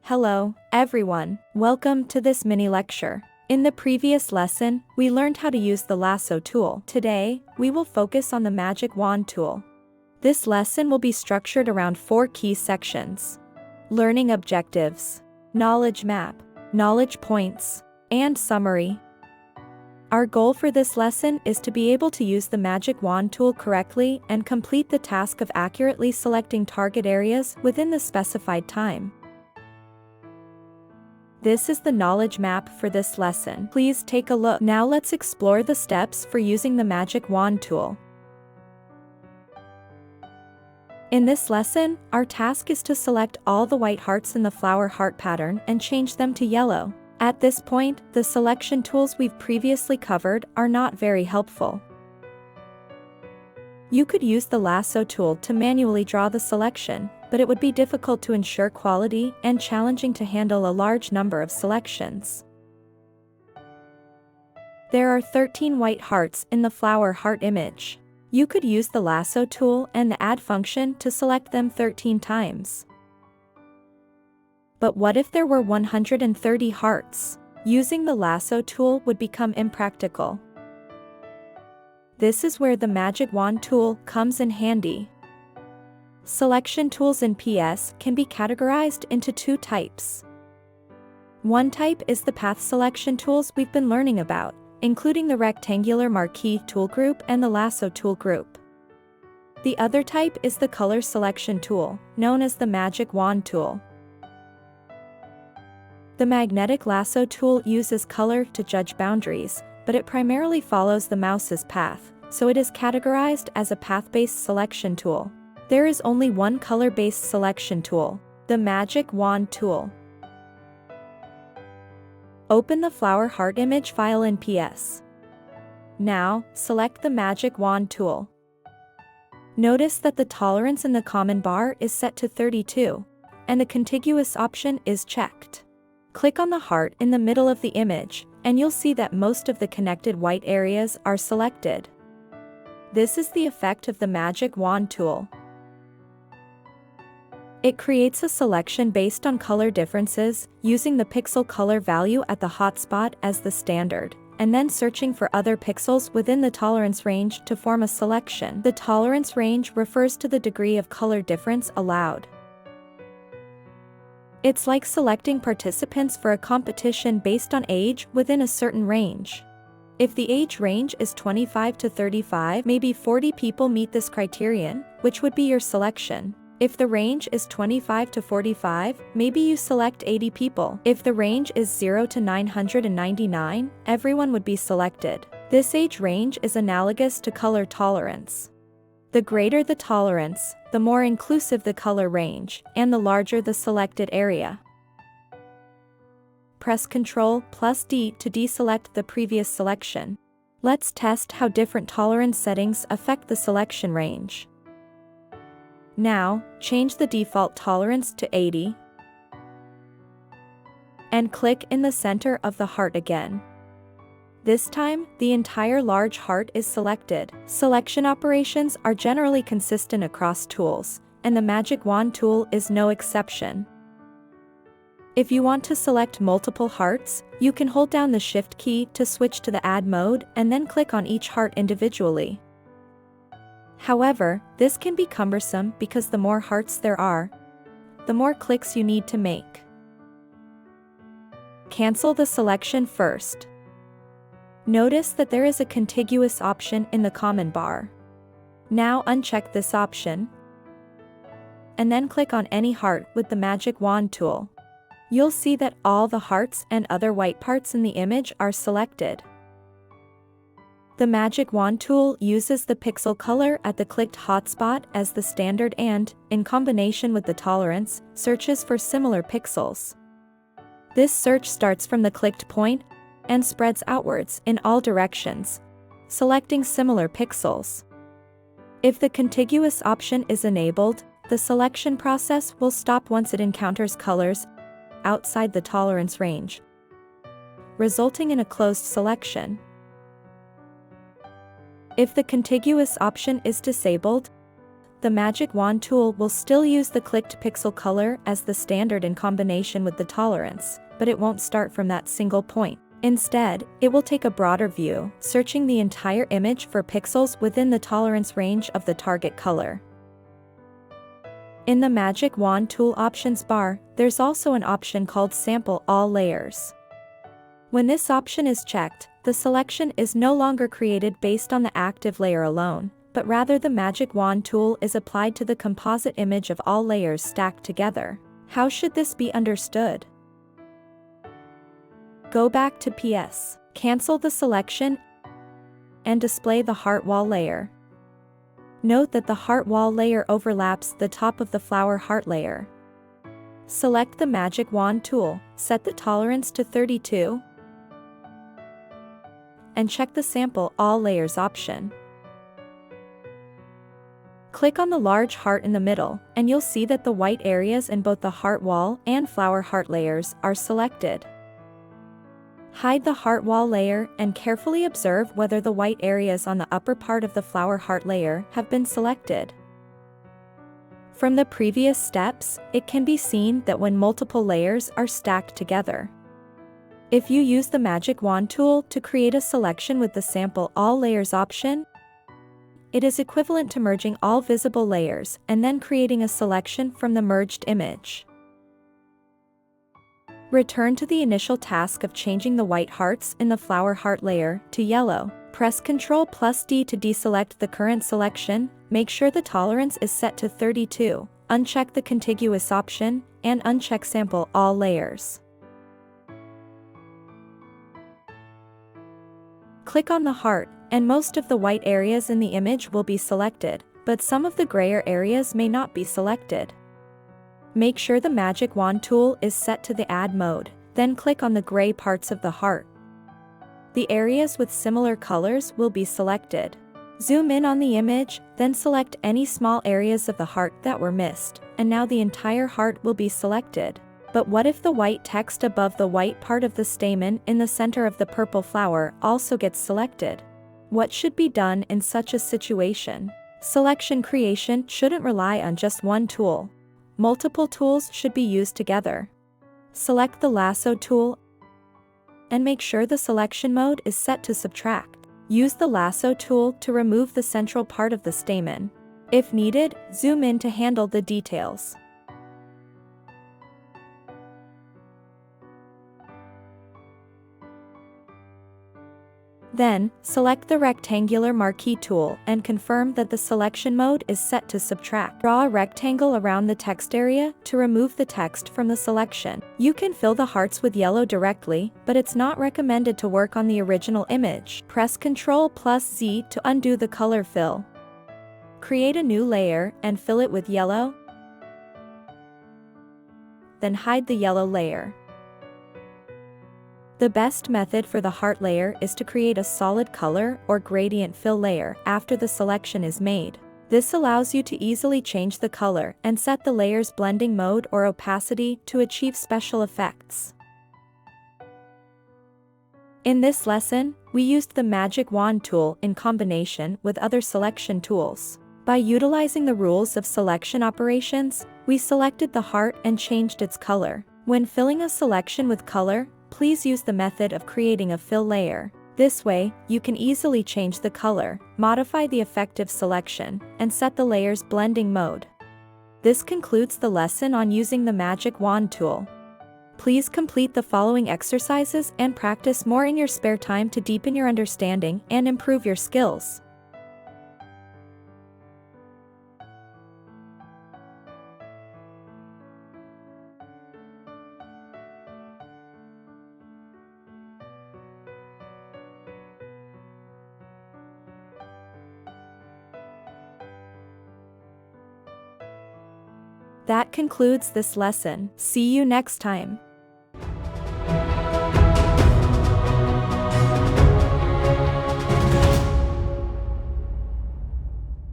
Hello, everyone. Welcome to this mini lecture. In the previous lesson, we learned how to use the lasso tool. Today, we will focus on the magic wand tool. This lesson will be structured around 4 key sections: learning objectives, knowledge map, knowledge points, and summary. Our goal for this lesson is to be able to use the magic wand tool correctly and complete the task of accurately selecting target areas within the specified time. This is the knowledge map for this lesson. Please take a look. Now let's explore the steps for using the magic wand tool. In this lesson, our task is to select all the white hearts in the flower heart pattern and change them to yellow. At this point, the selection tools we've previously covered are not very helpful. You could use the lasso tool to manually draw the selection, but it would be difficult to ensure quality and challenging to handle a large number of selections. There are 13 white hearts in the flower heart image. You could use the lasso tool and the add function to select them 13 times. But what if there were 130 hearts? Using the lasso tool would become impractical. This is where the magic wand tool comes in handy. Selection tools in PS can be categorized into 2 types. One type is the path selection tools we've been learning about, including the rectangular marquee tool group and the lasso tool group. The other type is the color selection tool, known as the magic wand tool. The magnetic lasso tool uses color to judge boundaries, but it primarily follows the mouse's path, so it is categorized as a path-based selection tool. There is only one color-based selection tool, the magic wand tool. Open the flower heart image file in PS. Now, select the magic wand tool. Notice that the tolerance in the common bar is set to 32, and the contiguous option is checked. Click on the heart in the middle of the image, and you'll see that most of the connected white areas are selected. This is the effect of the magic wand tool. It creates a selection based on color differences, using the pixel color value at the hotspot as the standard, and then searching for other pixels within the tolerance range to form a selection. The tolerance range refers to the degree of color difference allowed. It's like selecting participants for a competition based on age within a certain range. If the age range is 25 to 35, maybe 40 people meet this criterion, which would be your selection. If the range is 25 to 45, maybe you select 80 people. If the range is 0 to 999, everyone would be selected. This age range is analogous to color tolerance. The greater the tolerance, the more inclusive the color range, and the larger the selected area. Press Ctrl+D to deselect the previous selection. Let's test how different tolerance settings affect the selection range. Now, change the default tolerance to 80, and click in the center of the heart again. This time, the entire large heart is selected. Selection operations are generally consistent across tools, and the magic wand tool is no exception. If you want to select multiple hearts, you can hold down the Shift key to switch to the Add mode and then click on each heart individually. However, this can be cumbersome because the more hearts there are, the more clicks you need to make. Cancel the selection first. Notice that there is a contiguous option in the common bar. Now uncheck this option, and then click on any heart with the magic wand tool. You'll see that all the hearts and other white parts in the image are selected. The magic wand tool uses the pixel color at the clicked hotspot as the standard and, in combination with the tolerance, searches for similar pixels. This search starts from the clicked point and spreads outwards in all directions, selecting similar pixels. If the contiguous option is enabled, the selection process will stop once it encounters colors outside the tolerance range, resulting in a closed selection. If the contiguous option is disabled, the Magic Wand tool will still use the clicked pixel color as the standard in combination with the tolerance, but it won't start from that single point. Instead, it will take a broader view, searching the entire image for pixels within the tolerance range of the target color. In the Magic Wand tool options bar, there's also an option called Sample All Layers. When this option is checked, the selection is no longer created based on the active layer alone, but rather the Magic Wand tool is applied to the composite image of all layers stacked together. How should this be understood? Go back to PS, cancel the selection, and display the heart wall layer. Note that the heart wall layer overlaps the top of the flower heart layer. Select the Magic Wand tool, set the tolerance to 32, and check the Sample All Layers option. Click on the large heart in the middle, and you'll see that the white areas in both the heart wall and flower heart layers are selected. Hide the heart wall layer and carefully observe whether the white areas on the upper part of the flower heart layer have been selected. From the previous steps, it can be seen that when multiple layers are stacked together. If you use the Magic Wand tool to create a selection with the Sample All Layers option, it is equivalent to merging all visible layers and then creating a selection from the merged image. Return to the initial task of changing the white hearts in the flower heart layer to yellow. Press Ctrl+D to deselect the current selection, make sure the tolerance is set to 32, uncheck the contiguous option, and uncheck Sample All Layers. Click on the heart, and most of the white areas in the image will be selected, but some of the grayer areas may not be selected. Make sure the Magic Wand tool is set to the Add mode, then click on the gray parts of the heart. The areas with similar colors will be selected. Zoom in on the image, then select any small areas of the heart that were missed, and now the entire heart will be selected. But what if the white text above the white part of the stamen in the center of the purple flower also gets selected? What should be done in such a situation? Selection creation shouldn't rely on just one tool. Multiple tools should be used together. Select the Lasso tool and make sure the selection mode is set to Subtract. Use the Lasso tool to remove the central part of the stamen. If needed, zoom in to handle the details. Then, select the rectangular marquee tool and confirm that the selection mode is set to Subtract. Draw a rectangle around the text area to remove the text from the selection. You can fill the hearts with yellow directly, but it's not recommended to work on the original image. Press Ctrl+Z to undo the color fill. Create a new layer and fill it with yellow. Then hide the yellow layer. The best method for the heart layer is to create a solid color or gradient fill layer after the selection is made. This allows you to easily change the color and set the layer's blending mode or opacity to achieve special effects. In this lesson, we used the Magic Wand tool in combination with other selection tools. By utilizing the rules of selection operations, we selected the heart and changed its color. When filling a selection with color, please use the method of creating a fill layer. This way, you can easily change the color, modify the effective selection, and set the layer's blending mode. This concludes the lesson on using the Magic Wand tool. Please complete the following exercises and practice more in your spare time to deepen your understanding and improve your skills. That concludes this lesson. See you next time.